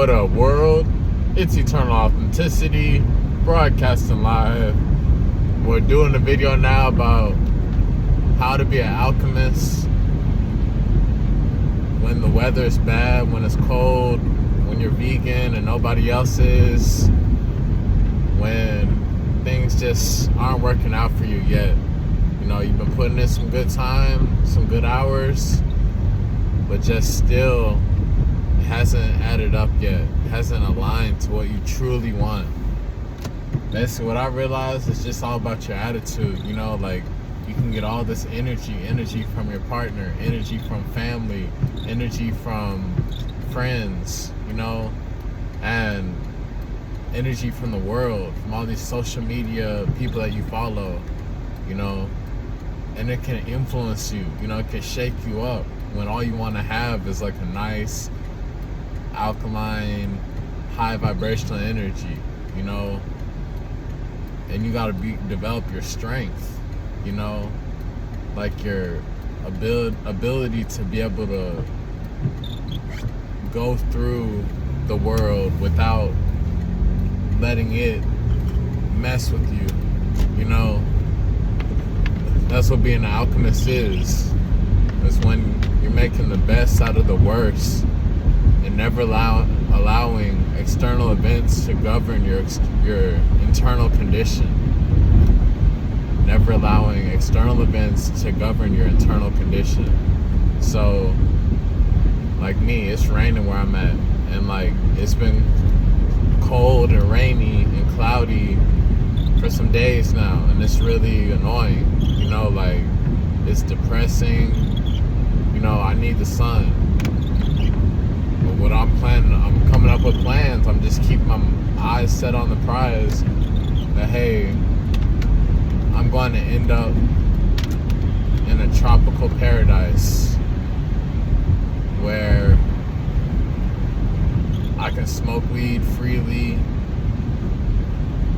What up, world? It's Eternal Authenticity, broadcasting live. We're doing a video now about how to be an alchemist when the weather is bad, when it's cold, when you're vegan and nobody else is, when things just aren't working out for you yet. You know, you've been putting in some good time, some good hours, but just still it hasn't added up yet. It hasn't aligned to what you truly want. Basically, what I realized is just all about your attitude. You know, like, you can get all this energy from your partner, energy from family, energy from friends, you know, and energy from the world, from all these social media people that you follow, you know, and it can influence you, you know, it can shake you up when all you want to have is like a nice, alkaline, high vibrational energy, you know, and you got to develop your strength, you know, like your ability to be able to go through the world without letting it mess with you, you know. That's what being an alchemist is when you're making the best out of the worst and never allowing external events to govern your internal condition. Never allowing external events to govern your internal condition. So, like me, it's raining where I'm at, and like it's been cold and rainy and cloudy for some days now, and it's really annoying. You know, like, it's depressing. You know, I need the sun. But what I'm planning, I'm coming up with plans. I'm just keeping my eyes set on the prize that, hey, I'm going to end up in a tropical paradise where I can smoke weed freely.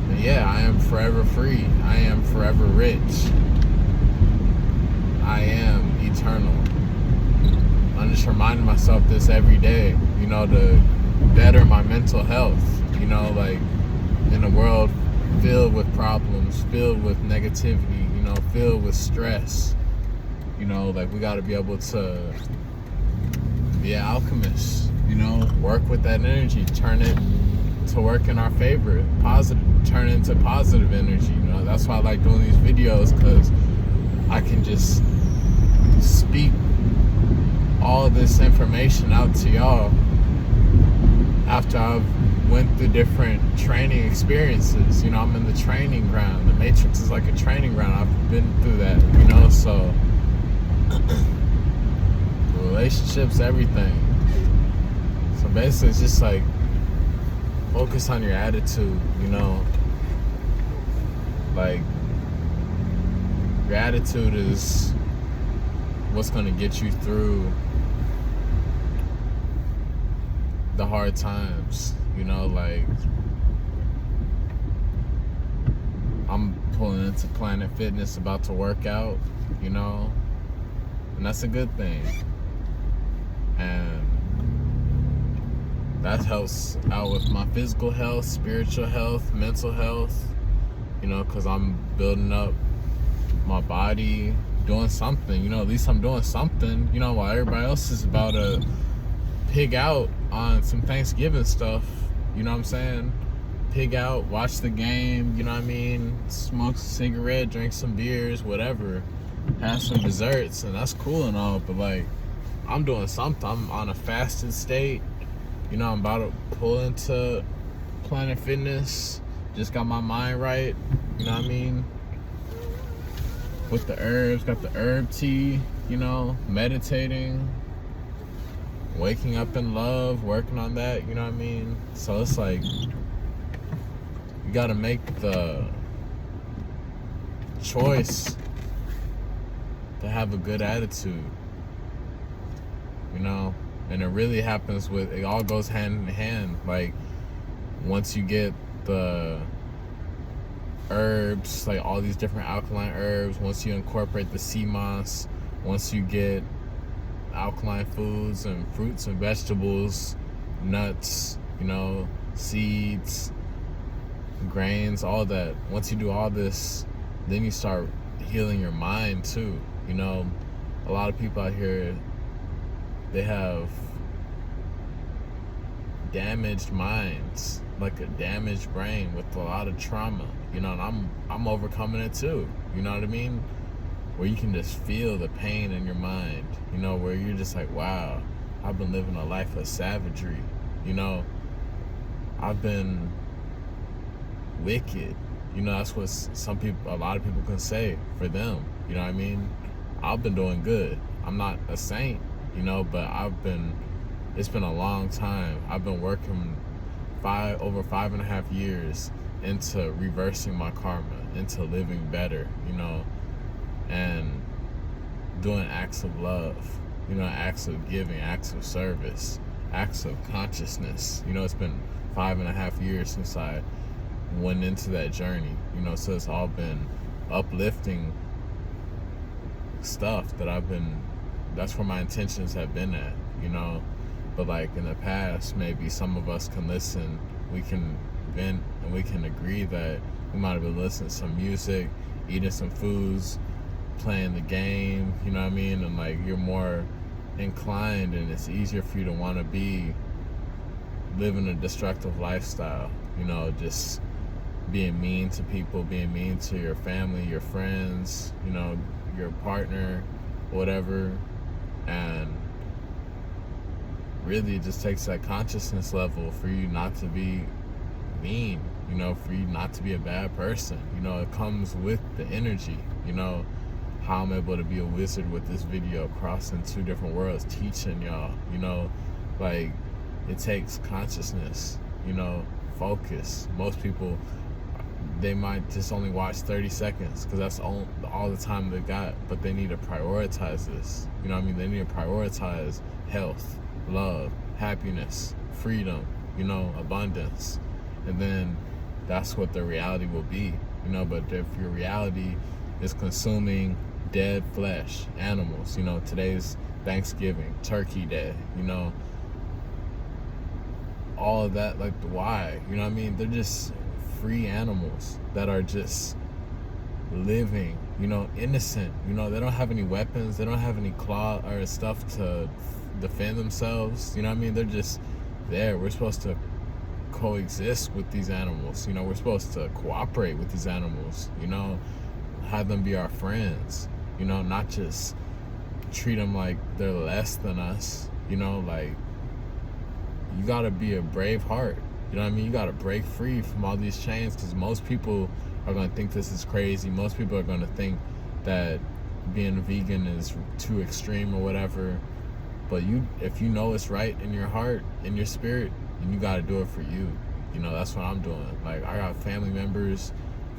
And yeah, I am forever free. I am forever rich. I am eternal. I'm just reminding myself this every day, you know, to better my mental health. You know, like, in a world filled with problems, filled with negativity, you know, filled with stress, you know, like, we got to be able to be an alchemist, you know, work with that energy, turn it to work in our favor, turn it into positive energy, you know. That's why I like doing these videos, because I can just speak all this information out to y'all after I've went through different training experiences. You know, I'm in the training ground. The Matrix is like a training ground. I've been through that, you know, so relationships, everything. So basically it's just like focus on your attitude, you know. Like, your attitude is what's going to get you through the hard times, you know. Like, I'm pulling into Planet Fitness, about to work out, you know, and that's a good thing, and that helps out with my physical health, spiritual health, mental health, you know, because I'm building up my body, doing something, you know. At least I'm doing something, you know, while everybody else is about to pig out on some Thanksgiving stuff, you know what I'm saying? Pig out, watch the game, you know what I mean? Smoke a cigarette, drink some beers, whatever, have some desserts, and that's cool and all, but like, I'm doing something. I'm on a fasted state, you know. I'm about to pull into Planet Fitness, just got my mind right, you know what I mean? With the herbs, got the herb tea, you know, meditating, waking up in love, working on that, you know what I mean? So it's like, you gotta make the choice to have a good attitude, you know? And it really happens with, it all goes hand in hand. Like, once you get the herbs, like all these different alkaline herbs, once you incorporate the sea moss, once you get alkaline foods and fruits and vegetables, nuts, seeds, grains, all that. Once you do all this, then you start healing your mind too. A lot of people out here, they have damaged minds, like a damaged brain with a lot of trauma, and I'm overcoming it too. You know what I mean? Where you can just feel the pain in your mind, where you're just like, wow, I've been living a life of savagery, I've been wicked. That's what a lot of people can say for them. You know what I mean? I've been doing good. I'm not a saint, but it's been a long time. I've been working over 5.5 years into reversing my karma, into living better, and doing acts of love, acts of giving, acts of service, acts of consciousness. It's been 5.5 years since I went into that journey, so it's all been uplifting stuff that's where my intentions have been at, but like in the past, maybe some of us can listen, we can vent, and we can agree that we might have been listening to some music, eating some foods, playing the game, you know what I mean, and like you're more inclined, and it's easier for you to want to be living a destructive lifestyle, just being mean to people, being mean to your family, your friends, your partner, whatever. And really it just takes that consciousness level for you not to be mean, for you not to be a bad person. It comes with the energy, how I'm able to be a wizard with this video, crossing 2 different worlds, teaching y'all, like it takes consciousness, focus. Most people, they might just only watch 30 seconds because that's all the time they got, but they need to prioritize this. They need to prioritize health, love, happiness, freedom, abundance. And then that's what the reality will be, but if your reality is consuming dead flesh, animals, today's Thanksgiving, Turkey Day, all of that, like why? They're just free animals that are just living, innocent. They don't have any weapons, they don't have any claw or stuff to defend themselves. They're just there. We're supposed to coexist with these animals. We're supposed to cooperate with these animals, have them be our friends, not just treat them like they're less than us. Like, you gotta be a brave heart. You gotta break free from all these chains, because most people are gonna think this is crazy. Most people are gonna think that being a vegan is too extreme or whatever. But if you know it's right in your heart, in your spirit, then you gotta do it for you. That's what I'm doing. Like, I got family members,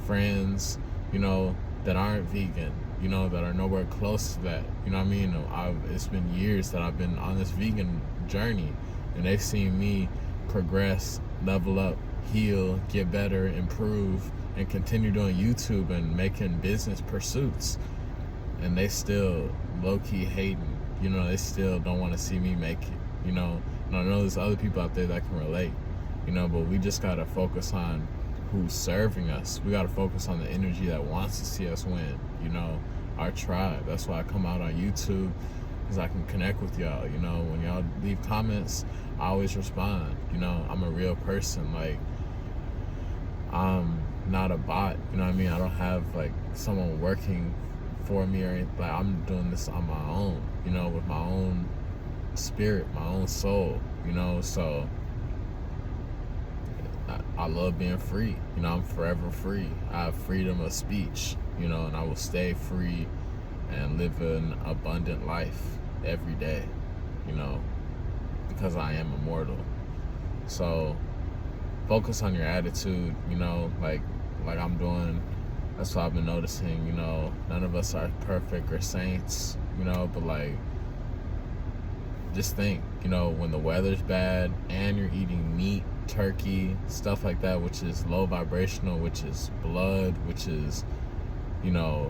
friends, that aren't vegan, that are nowhere close to that. It's been years that I've been on this vegan journey, and they've seen me progress, level up, heal, get better, improve, and continue doing YouTube and making business pursuits. And they still low-key hating. They still don't want to see me make it. And I know there's other people out there that can relate. But we just gotta focus on who's serving us. We gotta focus on the energy that wants to see us win. Our tribe. That's why I come out on YouTube, because I can connect with y'all. When y'all leave comments, I always respond. I'm a real person. Like, I'm not a bot. I don't have like someone working for me or anything. Like, I'm doing this on my own, with my own spirit, my own soul, so I love being free. I'm forever free. I have freedom of speech, and I will stay free and live an abundant life every day, because I am immortal. So focus on your attitude, like I'm doing. That's what I've been noticing. None of us are perfect or saints, but like, just think, when the weather's bad and you're eating meat, turkey, stuff like that, which is low vibrational, which is blood, which is,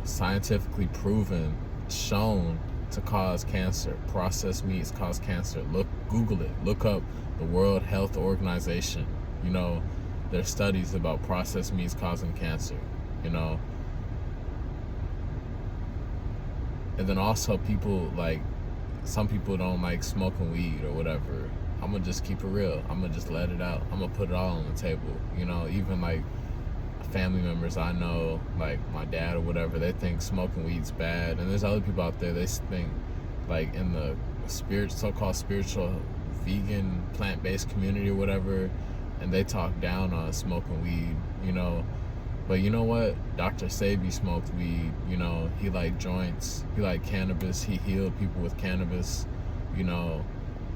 scientifically proven, shown to cause cancer. Processed meats cause cancer. Look Google it. Look up the World Health Organization. You know, there's studies about processed meats causing cancer, you know. And then also people, like, some people don't like smoking weed or whatever. I'm gonna just keep it real. I'm gonna just let it out. I'm gonna put it all on the table. You know, even like family members I know, like my dad or whatever, they think smoking weed's bad. And there's other people out there, they think, like in the so-called spiritual vegan plant-based community or whatever, and they talk down on smoking weed, you know. But you know what? Dr. Sebi smoked weed, you know. He liked joints, he liked cannabis, he healed people with cannabis, you know,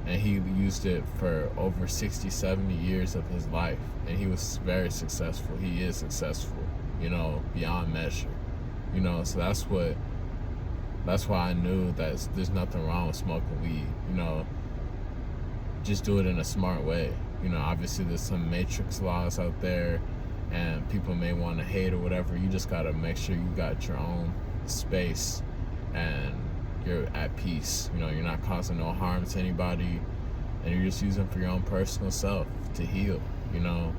and he used it for over 60, 70 years of his life, and he was very successful. He is successful, you know, beyond measure, you know. So that's why I knew that there's nothing wrong with smoking weed, you know. Just do it in a smart way, you know. Obviously there's some matrix laws out there and people may want to hate or whatever. You just gotta make sure you got your own space and you're at peace, you know. You're not causing no harm to anybody, and you're just using for your own personal self to heal, you know.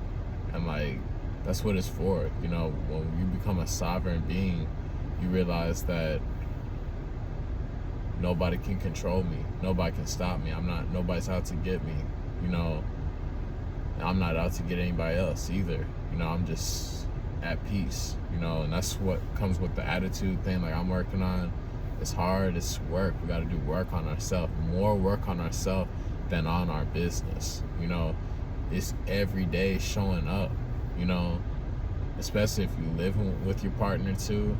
And like, that's what it's for, you know. When you become a sovereign being, you realize that nobody can control me, nobody can stop me. Nobody's out to get me, you know. I'm not out to get anybody else either, you know. I'm just at peace, you know. And that's what comes with the attitude thing, like I'm working on. It's hard, it's work. We gotta do work on ourselves, more work on ourselves than on our business, you know. It's every day showing up, you know, especially if you live with your partner too,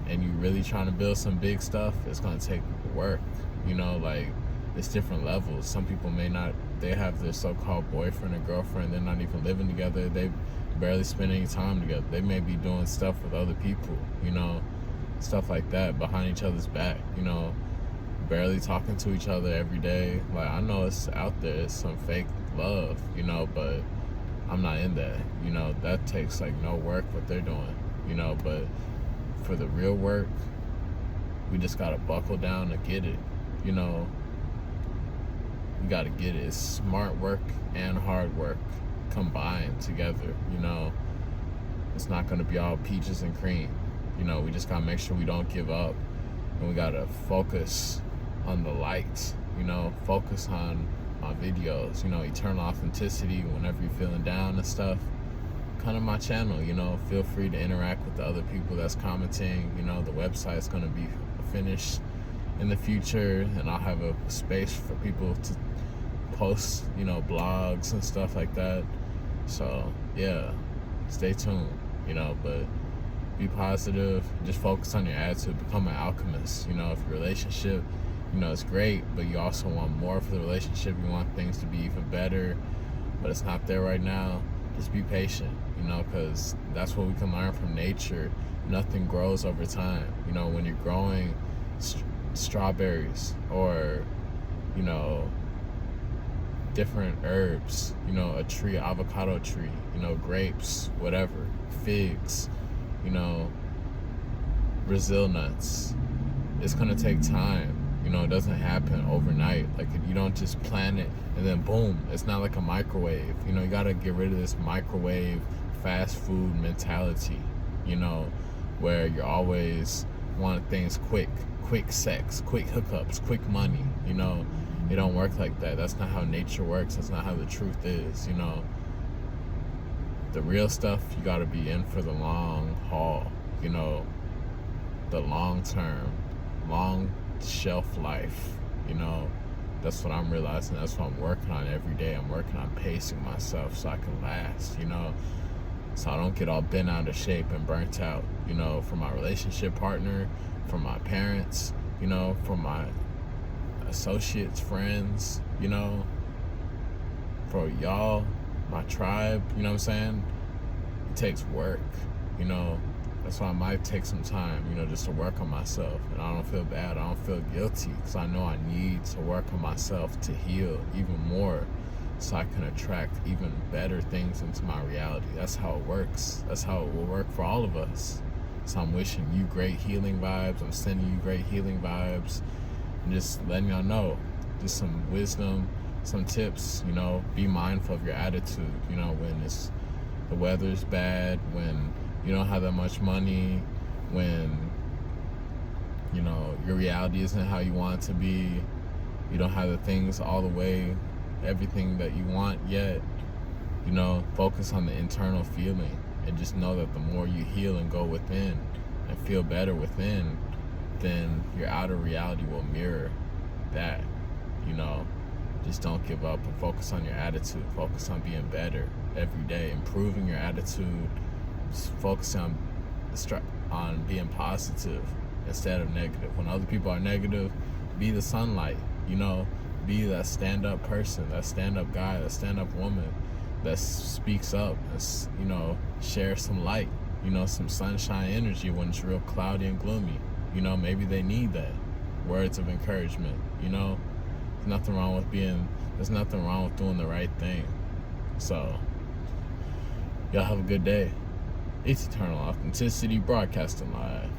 and you really trying to build some big stuff. It's gonna take work, you know. Like, it's different levels. Some people they have their so-called boyfriend or girlfriend, they're not even living together, they barely spend any time together. They may be doing stuff with other people, you know, stuff like that behind each other's back, you know, barely talking to each other every day. Like, I know it's out there, it's some fake love, you know, but I'm not in that, you know. That takes like no work what they're doing, you know. But for the real work, we just gotta buckle down to get it, you know. We gotta get it. It's smart work and hard work combined together, you know. It's not gonna be all peaches and cream, you know. We just gotta make sure we don't give up, and we gotta focus on the light, you know. Focus on my videos, you know, eternal authenticity. Whenever you're feeling down and stuff, come to my channel, you know. Feel free to interact with the other people that's commenting, you know. The website's gonna be finished in the future, and I'll have a space for people to post, you know, blogs and stuff like that. So yeah, stay tuned, you know. But be positive, just focus on your attitude, become an alchemist, you know. If your relationship, you know, it's great, but you also want more for the relationship, you want things to be even better, but it's not there right now, just be patient, you know, because that's what we can learn from nature. Nothing grows over time, you know. When you're growing strawberries or, you know, different herbs, you know, a tree, avocado tree, you know, grapes, whatever, figs, you know, Brazil nuts, it's gonna take time, you know. It doesn't happen overnight. Like, you don't just plant it and then boom. It's not like a microwave, you know. You gotta get rid of this microwave fast food mentality, you know, where you're always wanting things quick sex, quick hookups, quick money, you know. It don't work like that. That's not how nature works. That's not how the truth is, you know. The real stuff, you gotta be in for the long haul, you know, the long term, long shelf life, you know. That's what I'm realizing. That's what I'm working on every day. I'm working on pacing myself so I can last, you know, so I don't get all bent out of shape and burnt out, you know, from my relationship partner, from my parents, you know, from my associates, friends, you know, for y'all, my tribe, you know what I'm saying? It takes work, you know. That's why I might take some time, you know, just to work on myself. And I don't feel bad, I don't feel guilty, because I know I need to work on myself to heal even more, so I can attract even better things into my reality. That's how it works. That's how it will work for all of us. So I'm wishing you great healing vibes. I'm sending you great healing vibes. And just letting y'all know, just some wisdom, some tips. Be mindful of your attitude. When the weather's bad, when you don't have that much money, when your reality isn't how you want it to be, you don't have the things all the way, everything that you want yet. Focus on the internal feeling, and just know that the more you heal and go within and feel better within, then your outer reality will mirror that. Just don't give up, and focus on your attitude. Focus on being better every day, improving your attitude. Just focus on being positive instead of negative. When other people are negative, be the sunlight. Be that stand-up person, that stand-up guy, that stand-up woman that speaks up and share some light, some sunshine energy when it's real cloudy and gloomy. Maybe they need that words of encouragement. There's nothing wrong with doing the right thing. So y'all have a good day. It's Eternal Authenticity, broadcasting live.